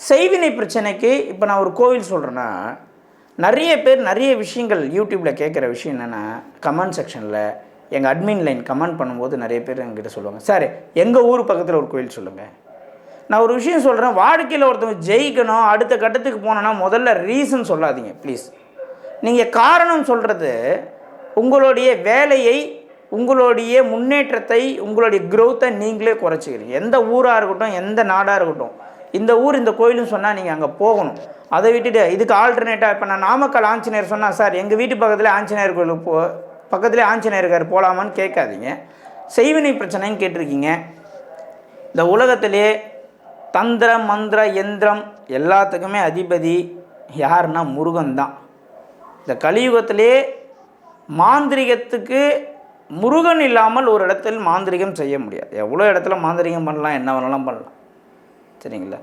செய்வினை பிரச்சனைக்கு இப்போ நான் ஒரு கோவில் சொல்கிறேன்னா, நிறைய பேர் நிறைய விஷயங்கள் யூடியூப்பில் கேட்குற விஷயம் என்னென்னா, கமெண்ட் செக்ஷனில் எங்கள் அட்மின் லைன் கமெண்ட் பண்ணும்போது நிறைய பேர் எங்கிட்ட சொல்லுவாங்க, சார் எங்கள் ஊர் பக்கத்தில் ஒரு கோவில் சொல்லுங்கள். நான் ஒரு விஷயம் சொல்கிறேன், வாழ்க்கையில் ஒருத்தவங்க ஜெயிக்கணும், அடுத்த கட்டத்துக்கு போனோன்னா முதல்ல ரீசன் சொல்லாதீங்க ப்ளீஸ். நீங்கள் காரணம் சொல்கிறது உங்களுடைய வேலையை, உங்களுடைய முன்னேற்றத்தை, உங்களுடைய க்ரோத்தை நீங்களே குறைச்சிக்கிறீங்க. எந்த ஊராக இருக்கட்டும், எந்த நாடாக இருக்கட்டும், இந்த ஊர் இந்த கோயிலுன்னு சொன்னால் நீங்கள் அங்கே போகணும். அதை விட்டுட்டு இதுக்கு ஆல்டர்னேட்டாக இப்போ நான் நாமக்கல் ஆஞ்சநேயர் சொன்னால், சார் எங்கள் வீட்டு பக்கத்தில் ஆஞ்சநேயர் கோயிலுக்கு பக்கத்துலேயே ஆஞ்சநேயர் இருக்கார் போகலாமான்னு கேட்காதீங்க. செய்வினை பிரச்சனைன்னு கேட்டிருக்கீங்க. இந்த உலகத்திலே தந்திர மந்திர யந்திரம் எல்லாத்துக்குமே அதிபதி யாருன்னா முருகன் தான். இந்த கலியுகத்திலே மாந்திரிகத்துக்கு முருகன் இல்லாமல் ஒரு இடத்தில் மாந்திரிகம் செய்ய முடியாது. எவ்வளோ இடத்துல மாந்திரிகம் பண்ணலாம், என்ன வேணாலும் பண்ணலாம், சரிங்களா?